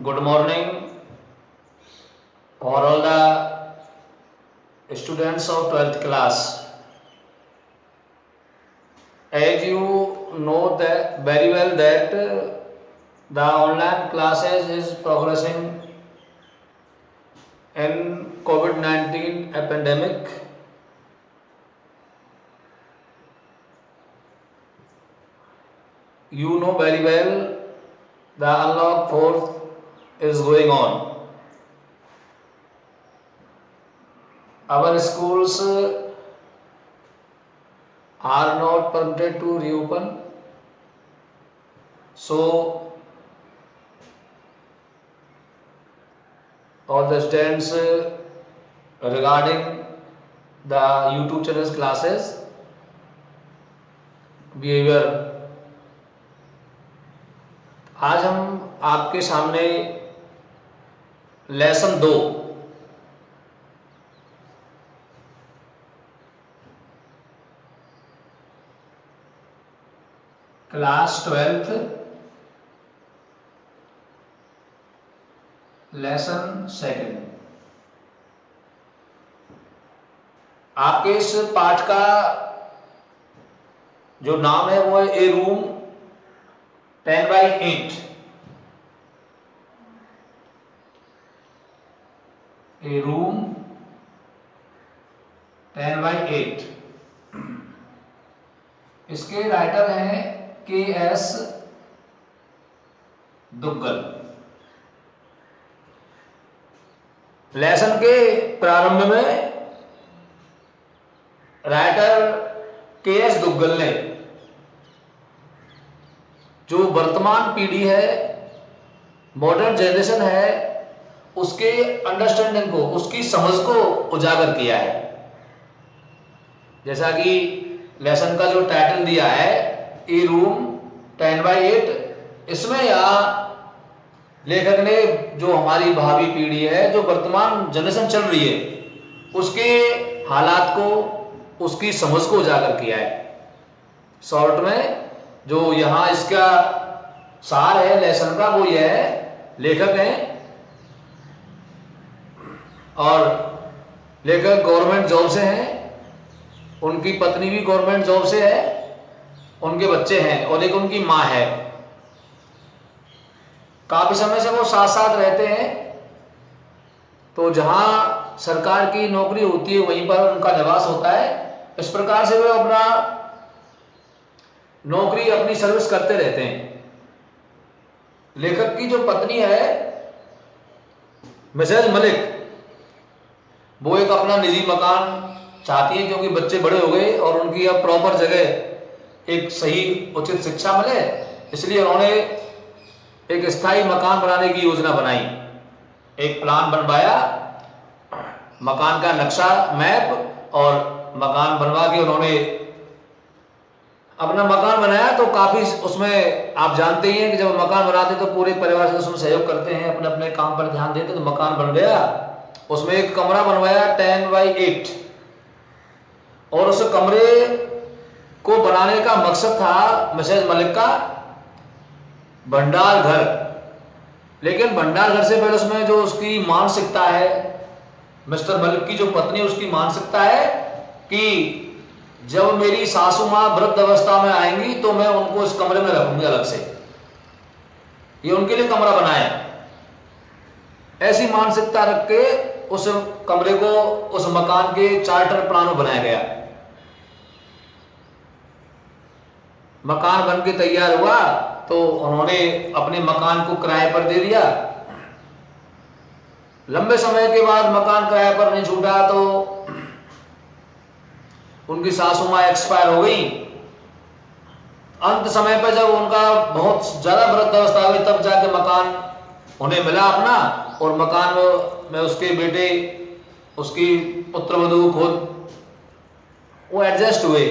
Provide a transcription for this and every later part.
Good morning for all the students of 12th class. As you know that very well that the online classes is progressing in COVID-19 epidemic. You know very well the unlock 4th is going on. Our schools are not permitted to reopen. So all the students regarding the YouTube channels classes behavior, आज हम आपके सामने lesson 2 class 12th lesson 2 आपके इस पाठ का जो नाम है वो है ए रूम 10/8। ए रूम 10/8। इसके राइटर हैं KS दुग्गल। लेसन के प्रारंभ में राइटर KS दुग्गल ने जो वर्तमान पीढ़ी है, मॉडर्न जनरेशन है, उसके अंडरस्टैंडिंग को, उसकी समझ को उजागर किया है। जैसा कि लेसन का जो टाइटल दिया है ए रूम 10/8, इसमें यहाँ लेखक ने जो हमारी भावी पीढ़ी है, जो वर्तमान जनरेशन चल रही है, उसके हालात को, उसकी समझ को उजागर किया है। शॉर्ट में जो यहाँ इसका सार है लेसन का वो यह है, लेखक हैं और लेखक गवर्नमेंट जॉब से हैं, उनकी पत्नी भी गवर्नमेंट जॉब से है, उनके बच्चे हैं और एक उनकी माँ है। काफी समय से वो साथ साथ रहते हैं, तो जहां सरकार की नौकरी होती है वहीं पर उनका निवास होता है। इस प्रकार से वे अपना नौकरी, अपनी सर्विस करते रहते हैं। लेखक की जो पत्नी है मिसेज मलिक, वो एक अपना निजी मकान चाहती है क्योंकि बच्चे बड़े हो गए और उनकी अब प्रॉपर जगह एक सही उचित शिक्षा मिले, इसलिए उन्होंने एक स्थायी मकान बनाने की योजना बनाई, एक प्लान बनवाया, मकान का नक्शा, मैप, और मकान बनवा के उन्होंने अपना मकान बनाया। तो काफी उसमें आप जानते ही हैं कि जब मकान बनाते तो पूरे परिवार से उसमें सहयोग करते हैं, अपने अपने काम पर ध्यान देते, तो मकान बन गया। उसमें एक कमरा बनवाया 10/8 और उस कमरे को बनाने का मकसद था मिसेज मलिक का भंडार घर। लेकिन भंडार घर से पहले उसमें जो उसकी मानसिकता है, मिस्टर मलिक की जो पत्नी, उसकी मानसिकता है कि जब मेरी सासू माँ वृद्ध अवस्था में आएंगी तो मैं उनको इस कमरे में रखूंगी अलग से, ये उनके लिए कमरा बनाया। ऐसी मानसिकता रख के उस कमरे को उस मकान के चार्टर प्लान में बनाया गया। मकान बन के तैयार हुआ तो उन्होंने अपने मकान को किराए पर दे दिया। लंबे समय के बाद मकान किराए पर नहीं छूटा तो उनकी सासू माँ एक्सपायर हो गई। अंत समय पर जब उनका बहुत ज्यादा वृद्ध अवस्था हुई तब जाके मकान उन्हें मिला अपना, और मकान में उसके बेटे, उसकी पुत्रवधू खुद वो एडजस्ट हुए,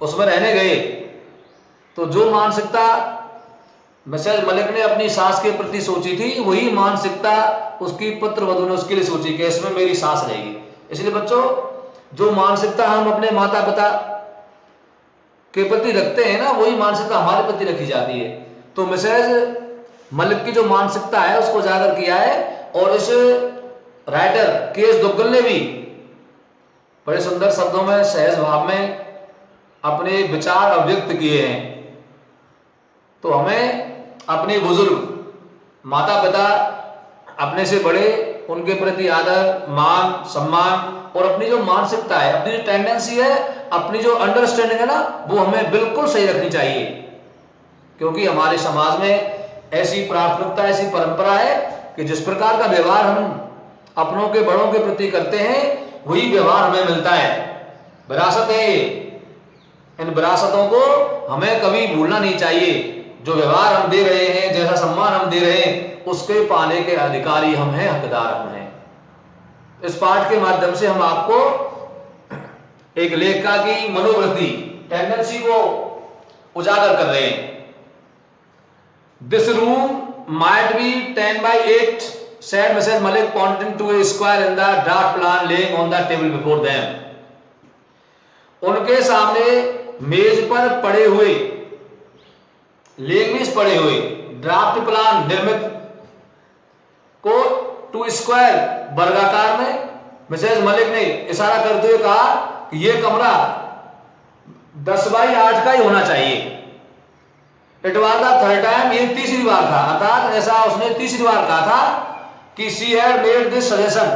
उसमें रहने गए। तो जो मानसिकता मिसेज मलिक ने अपनी सास के प्रति सोची थी, वही मानसिकता उसकी पुत्रवधू ने उसके लिए सोची कि इसमें मेरी सास रहेगी। इसलिए बच्चों, जो मानसिकता हम अपने माता पिता के प्रति रखते हैं ना, वही मानसिकता हमारे प्रति रखी जाती है। तो मिसेज मलिक की जो मानसिकता है उसको उजागर किया है। और इस राइटर के.एस. दुग्गल ने भी बड़े सुंदर शब्दों में, सहज भाव में अपने विचार अभिव्यक्त किए हैं। तो हमें अपने बुजुर्ग, माता पिता, अपने से बड़े, उनके प्रति आदर, मान, सम्मान और अपनी जो मानसिकता है, अपनी जो टेंडेंसी है, अपनी जो अंडरस्टैंडिंग है ना, वो हमें बिल्कुल सही रखनी चाहिए। क्योंकि हमारे समाज में ऐसी प्राथमिकता, ऐसी परंपरा है कि जिस प्रकार का व्यवहार हम अपनों के, बड़ों के प्रति करते हैं, वही व्यवहार हमें मिलता है। विरासत है ये। इन विरासतों को हमें कभी भूलना नहीं चाहिए। जो व्यवहार हम दे रहे हैं, जैसा सम्मान हम दे रहे हैं, उसके पाने के अधिकारी हम हैं, हकदार हम हैं। इस पाठ के माध्यम से हम आपको एक लेखिका की मनोवृत्ति, टेंडेंसी को उजागर कर रहे हैं। This room might B 10x8, said Mrs. Malik, pointing to a square in the draft plan laying on the table before them. उनके सामने मेज पर पड़े हुए, लेंग्वेज पड़े हुए ड्राफ्ट प्लान निर्मित को टू स्क्वायर, वर्गाकार में, मिसेज मलिक ने इशारा करते हुए कहा कि यह कमरा 10x8 का ही होना चाहिए। It was the third time, ये तीसरी बार था, अर्थात ऐसा उसने तीसरी बार कहा था कि she had made this suggestion,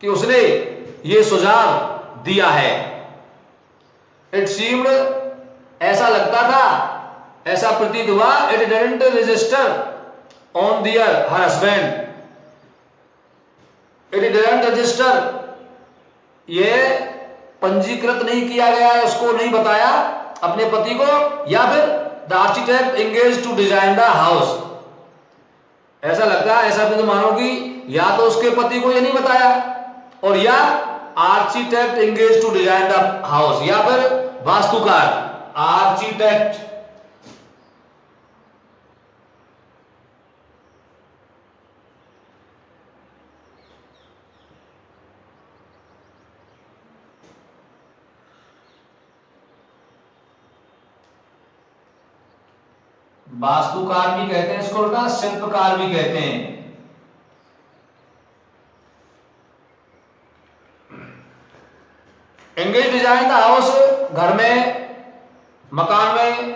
कि उसने ये सुझाव दिया है। इट सीम्ड, ऐसा लगता था, ऐसा प्रतीत हुआ, it didn't register on their her husband, it didn't register, ये पंजीकृत नहीं किया गया है, उसको नहीं बताया अपने पति को, या फिर the architect engage to design the house, ऐसा लगता है, ऐसा भी तो मानो कि या तो उसके पति को ये नहीं बताया, और या architect engage to design the house, या फिर वास्तुकार, आर्किटेक्ट। वास्तुकार भी कहते हैं इसको, उल्टा शिल्पकार भी कहते हैं। एंगेज डिजाइन द हाउस, घर में, मकान में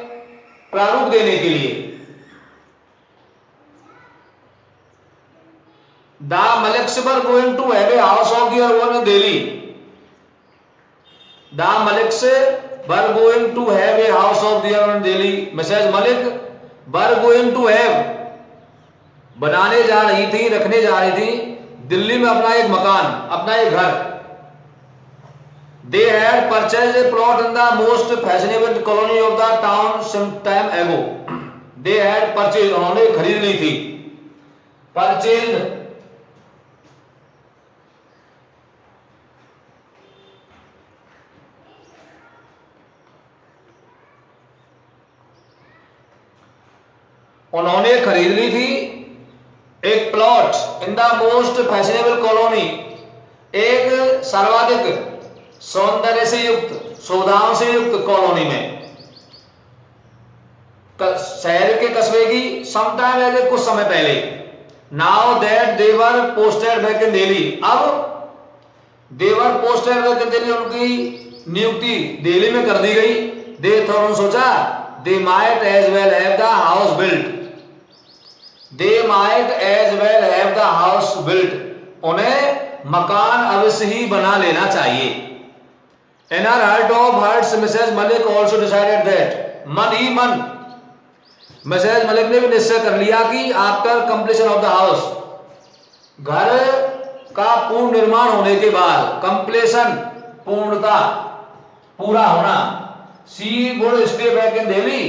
प्रारूप देने के लिए। The Maliks were going to have a house of their own in Delhi, the Maliks were going to have a house of their own in Delhi, Mrs Malik were going to have, बनाने जा रही थी, रखने जा रही थी, दिल्ली में अपना एक मकान, अपना एक घर। They had purchased a plot in the most fashionable colony of the town some time ago. They had purchased, उन्होंने खरीद ली थी, purchased, उन्होंने खरीद ली थी एक plot in the most fashionable colony, एक सर्वाधिक सौंदर्य से युक्त, सुविधाओं से युक्त कॉलोनी में, शहर के कस्बे की, समटाइम एगे, कुछ समय पहले। Now that they were posted back in Delhi, now they were posted back in Delhi, उनकी नियुक्ति दिल्ली में कर दी गई। दे थॉट, सोचा, they might as well have the house built, they might as well have the house built, उन्हें मकान अवश्य ही बना लेना चाहिए। In her heart of hearts, Mrs. Malik also decided that, मन ही मन मिसेज मलिक ने भी निश्चय कर लिया कि after completion of the house, घर का पूर्ण निर्माण होने के बाद, कंप्लीशन, पूर्णता, पूरा होना, she would stay back in Delhi,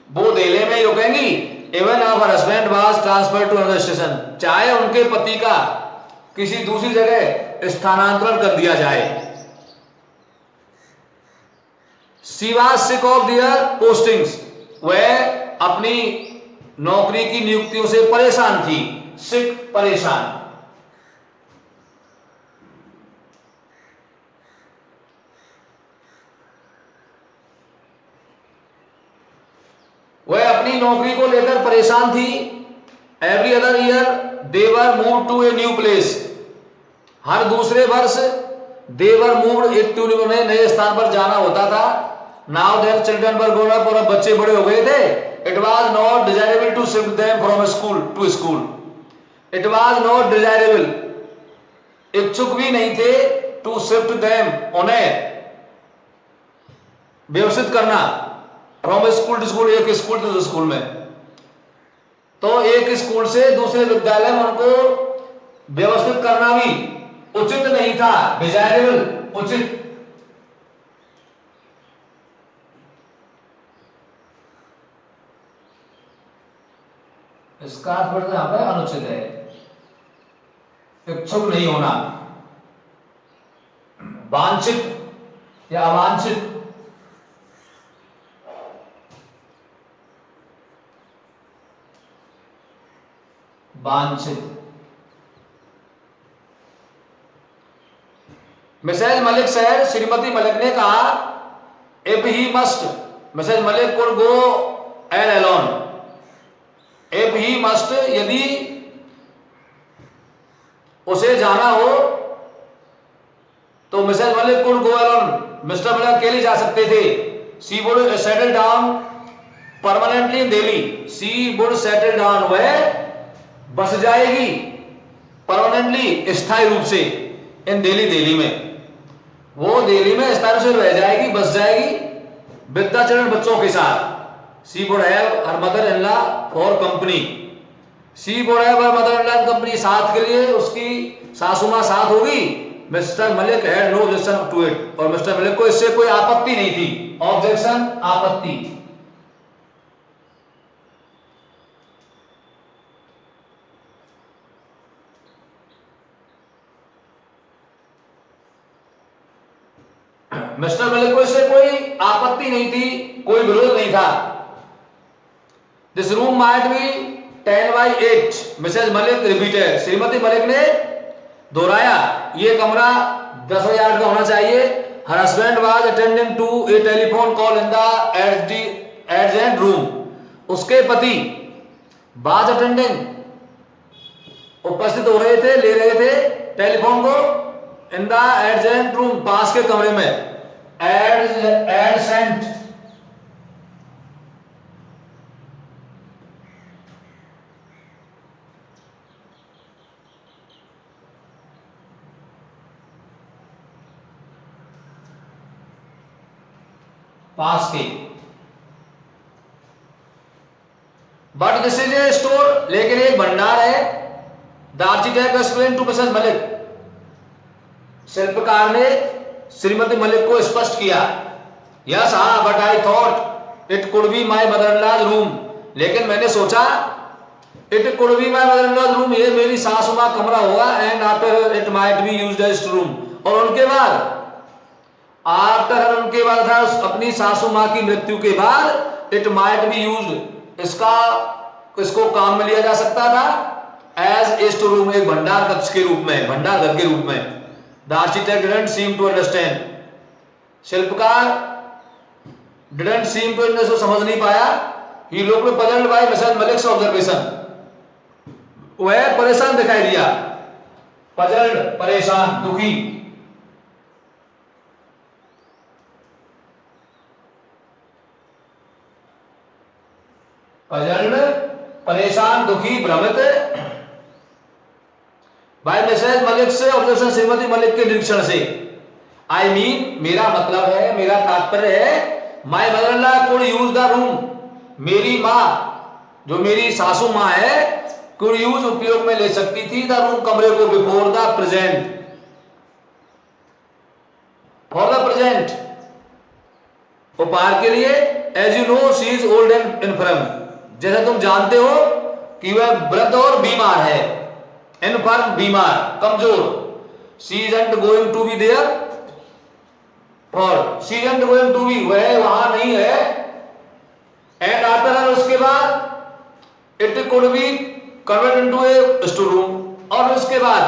वो दिल्ली में ही रुकेंगी। Even if her husband was transferred to another station, चाहे उनके पति का किसी दूसरी जगह स्थानांतरण कर दिया जाए। She was sick of their postings, वह अपनी नौकरी की नियुक्तियों से परेशान थी, सिक, परेशान। वह अपनी नौकरी को लेकर परेशान थी, every other year they were move to a new place, हर दूसरे वर्ष दे वर मूव्ड एक टू, उन्हें नए स्थान पर जाना होता था। Now their children were grown up, और अब बच्चे बड़े हो गए थे। It was not desirable to shift them from school to school, it was not desirable, इच्छुक भी नहीं थे, टू शिफ्ट देम, उन्हें व्यवस्थित करना, फ्रॉम स्कूल टू स्कूल, एक स्कूल टू स्कूल में, तो एक स्कूल से दूसरे विद्यालय में उनको व्यवस्थित करना भी उचित नहीं था, डिजायरेबल उचित। इसका अर्थ यहां पर अनुचित है, इच्छुक नहीं होना, वांछित या अवांछित। वांछित। मिसेज मलिक सर, श्रीमती मलिक ने कहा, if he must, Mrs Malik could go all alone, if he must, यदि उसे जाना हो तो Mrs Malik could go alone, Mr Malik अकेले जा सकते थे। She would settle down permanently in Delhi, she would settle down, वह बस जाएगी परमानेंटली, स्थायी रूप से, इन दिल्ली, दिल्ली में, वो दिल्ली में स्थायी रूप से रह जाएगी, बस जाएगी, विद द चिल्ड्रन, बच्चों के साथ। She would have her mother in law for company, she would have her mother in law company, साथ के लिए उसकी सासू मां साथ होगी। Mr Malik had no objection to it, और मिस्टर मलिक को इससे कोई आपत्ति नहीं थी। ऑब्जेक्शन, आपत्ति। मिस्टर मलिक को इससे कोई आपत्ति नहीं थी, कोई विरोध नहीं था। This room might be 10 by 8, Mrs Malik repeated, श्रीमती मलिक ने दोहराया, ये कमरा 10 by 8 का होना चाहिए। Her husband was attending to a telephone call in the adjacent room, उसके पति वाज अटेंडिंग, उपस्थित हो रहे थे, ले रहे थे टेलीफोन को, इन द एडजेंट रूम, पास के कमरे में, एडसेंट, पास के। But this is a store, लेकिन एक भंडार है। The architect explain to Mrs Malik, शिल्पकार ने श्रीमती मलिक को स्पष्ट किया। यस, हाँ, but I thought it could be my mother in law's room, लेकिन मैंने सोचा it could be my mother in law's room, ये मेरी सासू मां कमरा होगा, and after it might be used as room, और उनके बाद, आफ्टर, उनके बाद था अपनी सासू मां की मृत्यु के बाद, इट माइट बी यूज्ड, इसको काम में लिया जा सकता था, एज ए स्टोर रूम, एक भंडार कक्ष के रूप में, भंडार घर के रूप में। The architect didn't seem to understand, शिल्पकार डिडंट सीम टू अंडरस्टैंड, समझ नहीं पाया। He looked puzzled by Mrs Malik's observation, वह परेशान दिखाई दिया, पजल्ड, परेशान, दुखी। पजल्ड, परेशान, दुखी, भ्रमित, बाय मिसेज मलिक से ऑब्जर्वेशन, श्रीमती मलिक के निरीक्षण से। आई मीन, मेरा मतलब है, मेरा तात्पर्य है, माई mother in law could use the room, मेरी माँ, जो मेरी सासू माँ है, कुड यूज, उपयोग में ले सकती थी, द रूम, कमरे को, before the present, for the present, उपहार के लिए। As you know she is old and infirm, जैसे तुम जानते हो कि वह वृद्ध और बीमार है, इनफर्म, बीमार, कमजोर। She isn't going to be there, और she isn't going to be, वह वहां नहीं है, एंड आफ्टर, उसके बाद, it could be convert into a store room, और उसके बाद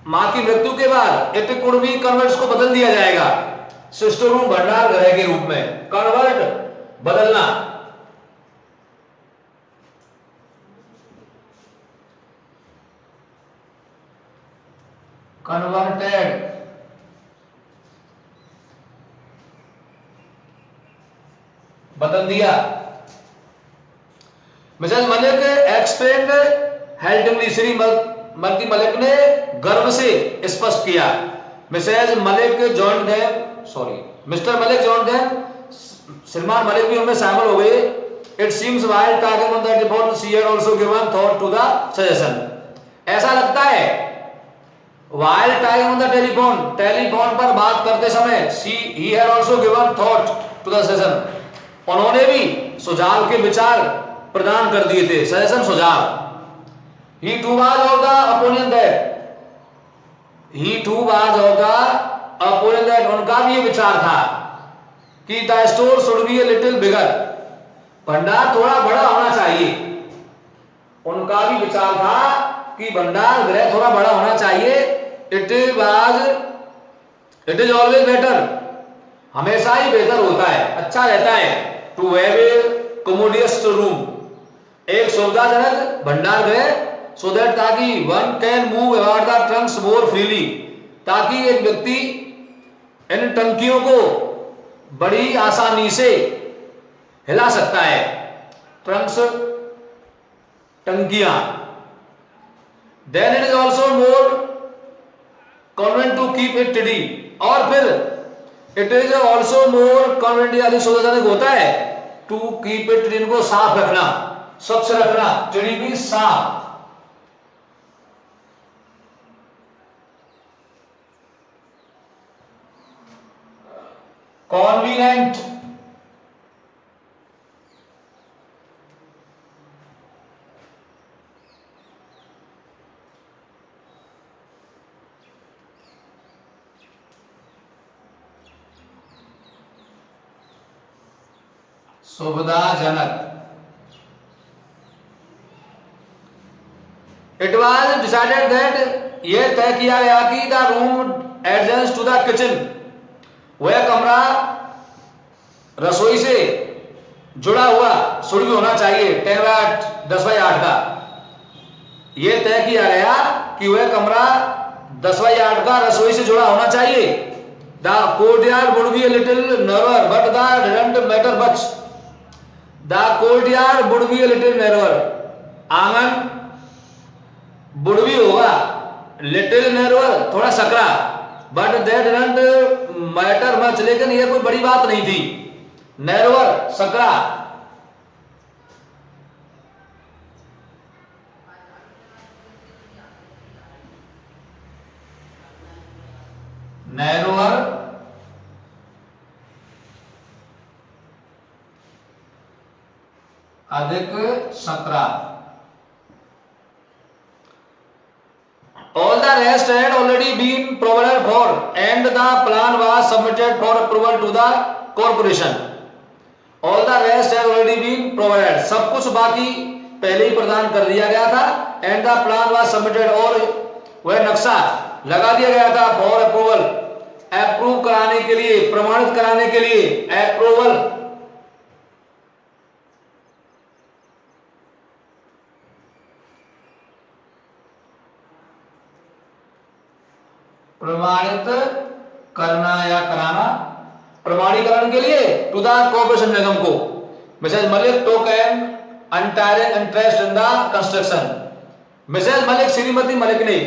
मां की मृत्यु के बाद, इट कुड बी कन्वर्ट, को बदल दिया जाएगा स्टोर रूम, भंडार गृह के रूप में। कन्वर्ट, बदलना। converted बदल दिया। Mrs Malik explained haltingly, Shri मल्की मलिक ने गर्व से स्पष्ट किया। Mrs Malik joined them, sorry Mr Malik joined them, श्रीमान मलिक भी उनमें शामिल हो गए। It seems while talking on the telephone she had also given thought to the suggestion. ऐसा लगता है while talking on the telephone, telephone पर बात करते समय, he had also given thought to the suggestion, उन्होंने भी सुझाव के विचार प्रदान कर दिए थे, सजेशन सुझाव। He too was of the opinion that उनका भी ये विचार था कि the store should be a little bigger, भंडार थोड़ा बड़ा होना चाहिए। उनका भी विचार था कि भंडार गृह थोड़ा बड़ा होना चाहिए। It is always better, हमेशा ही बेहतर होता है, अच्छा रहता है, to have a commodious room, एक सुविधाजनक भंडार गृह, so that ताकि one can move about the trunks more freely, ताकि एक व्यक्ति इन टंकियों को बड़ी आसानी से हिला सकता है। ट्रंक्स टंकियां। Then it is also more convenient to keep it tidy, और फिर it is also more convenient, यानी सुविधाजनक होता है to keep it tidy, इनको साफ रखना, स्वच्छ रखना, tidy भी साफ। Convenient, सुविधाजनक। It was decided that, यह तय किया गया कि the room adjacent to the kitchen, वह कमरा रसोई से जुड़ा हुआ शुरू भी होना चाहिए, 10x8 का। यह तय किया गया कि वह कमरा 10x8 का रसोई से जुड़ा होना चाहिए। The courtyard would be a little narrower, but that didn't matter much. The courtyard would be a little narrower, आंगन would be होगा, little narrower थोड़ा Sakra, but that didn't matter much, लेकिन यह कोई बड़ी बात नहीं थी। narrower सकरा, narrower अधिक Sakra. All the rest had already been provided for, and the plan was submitted for approval to the corporation. All the rest had already been provided, सब कुछ बाकी पहले ही प्रदान कर दिया गया था। and the plan was submitted, और वह नक्शा लगा दिया गया था for approval, अप्रूव कराने के लिए, प्रमाणित कराने के लिए, अप्रूवल। प्रमाणित करना या कराना, प्रमाणीकरण के लिए टू द कॉर्पोरेशन, निगम को। Mrs Malik took an untiring interest in the construction, Mrs Malik Shrimati Malik ने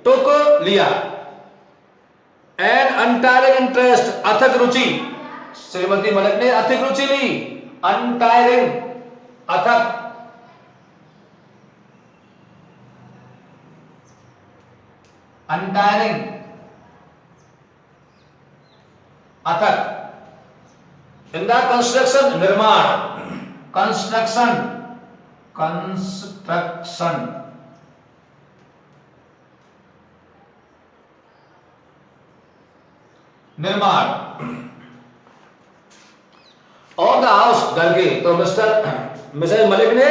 टोक लिया, एन अनटायरिंग इंटरेस्ट अथक रुचि, श्रीमती मलिक ने अथक रुचि ली, अनटायरिंग अथक, अनटायरिंग अथक, इन द कंस्ट्रक्शन निर्माण, कंस्ट्रक्शन, कंस्ट्रक्शन, निर्माण और द हाउस, घर के। तो मिसेज मलिक ने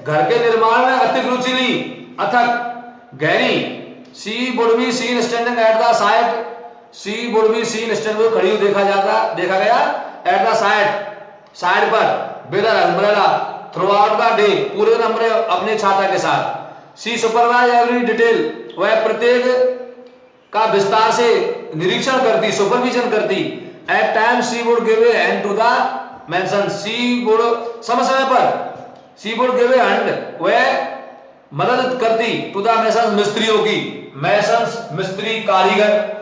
घर के निर्माण में अतिक रुचि ली, अथक गहरी। She would be seen standing at the side, she would be seen stand को खड़ी हुई देखा गया एट द साइड पर, with an umbrella through out the day, पूरे दिन अपने छाता के साथ। शी सुपरवाइज एवरी डिटेल, वह प्रत्येक का विस्तार से निरीक्षण करती, सुपरविजन करती। At time she would give a hand to the mansion, she would समय समय पर she would give a hand, वह मदद करती टू द मेसन्स मिस्त्रियों की, मेसन्स मिस्त्री कारीगर,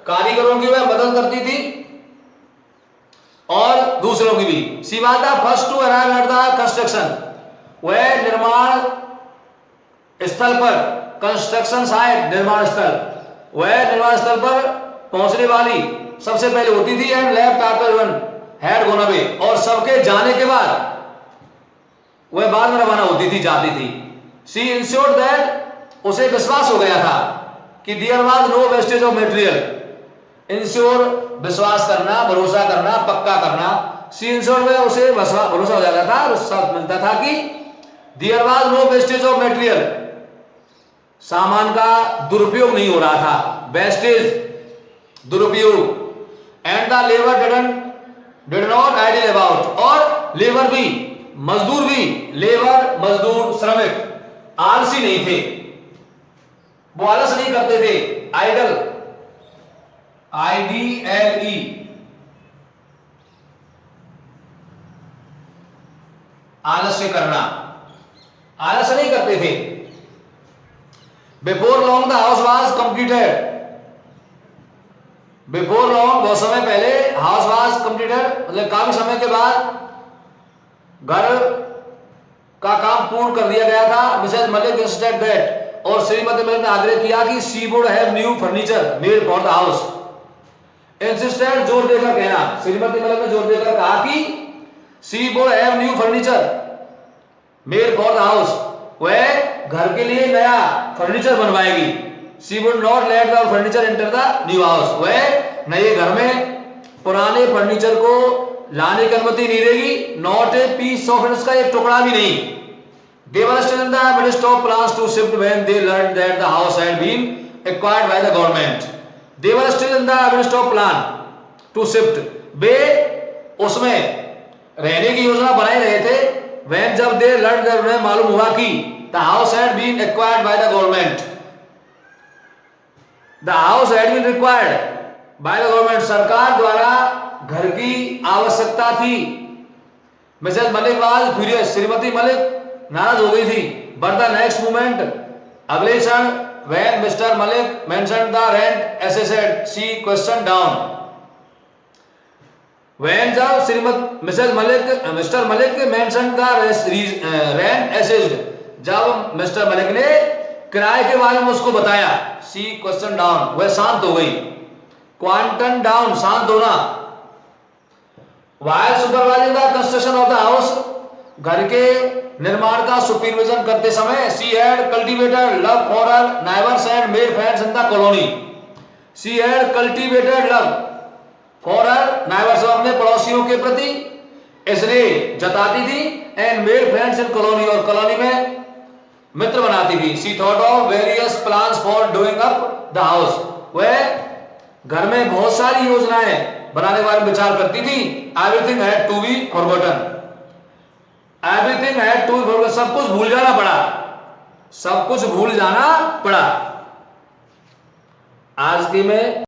कारीगरों की वह मदद करती थी और दूसरों की भी। She was the first to arrive at the construction, वह निर्माण स्थल पर, कंस्ट्रक्शन साइट निर्माण स्थल, वह निर्माण स्थल पर पहुंचने वाली सबसे पहले होती थी। And left after one had gone away, और सबके जाने के बाद वह बाद में रवाना होती थी, जाती थी। शी इंश्योर्ड दैट, उसे विश्वास हो गया था कि there was no wastage of material, ensure विश्वास करना, भरोसा करना, पक्का करना। शी इंश्योर में उसे भरोसा हो जाता था, विश्वास मिलता था कि there was no wastage of material, सामान का दुरुपयोग नहीं हो रहा था, वेस्टेज दुरुपयोग। And the labour did not idle about, और लेबर भी, मजदूर भी, लेबर मजदूर श्रमिक आलसी नहीं थे, वो आलस नहीं करते थे। आइडल, IDLE, आलस्य करना, आलस नहीं करते थे। Before long the house was completed, before long बहुत समय पहले, हाउस वाज कंप्लीटेड मतलब काफी समय के बाद घर का काम पूर्ण कर दिया गया था। मिसेज मलिक इंस्टेड दैट, और श्रीमती मलिक ने आग्रह किया कि she would have new furniture made for the house. Insisted, जोर देकर कहना, श्रीमती मलिक ने जोर देकर कहा कि she would have new furniture made for the house, वह घर के लिए नया फर्नीचर बनवाएगी। She would not let the furniture enter the new house, वह नए घर में पुराने फर्नीचर को लाने की अनुमति नहीं देगी। नॉट ए पीस ऑफ, इसका एक टुकड़ा भी नहीं। They were still in the midst of plans to shift when they learned that the house had been acquired by the government. They were still in the midst of plan to shift. वे उसमें रहने की योजना बनाए रहे थे। When जब they learned that, उन्हें मालूम हुआ कि the house had been acquired by the government. The house had been acquired by the government. सरकार द्वारा घर की आवश्यकता थी। मिसेज मलिक वाज फ्यूरियस, श्रीमती मलिक नाराज हो गई थी। बट द नेक्स्ट मोमेंट, अगले क्षण, when Mr Malik mentioned the rent assessed, she question down. When जब Shrimati Mrs Malik, Mr Malik mentioned the rent assessed, जब मिस्टर मलिक ने किराए के बारे में उसको बताया, शी क्वेश्चन डाउन, वह शांत हो गई। क्वांटन डाउन, शांत होना। While supervising the construction of the house, घर के निर्माण का सुपरविजन करते समय, she had cultivated love for her neighbours and made friends in the colony. She had cultivated love for her neighbours, अपने पड़ोसियों के प्रति इसने जताती थी। And made friends in colony, और कॉलोनी में मित्र बनाती थी। She thought of various plans for doing up the house, वह घर में बहुत सारी योजनाएं बनाने के बारे में विचार करती थी। Everything had to be forgotten, everything had to be forgotten, सब कुछ भूल जाना पड़ा, सब कुछ भूल जाना पड़ा। आज की में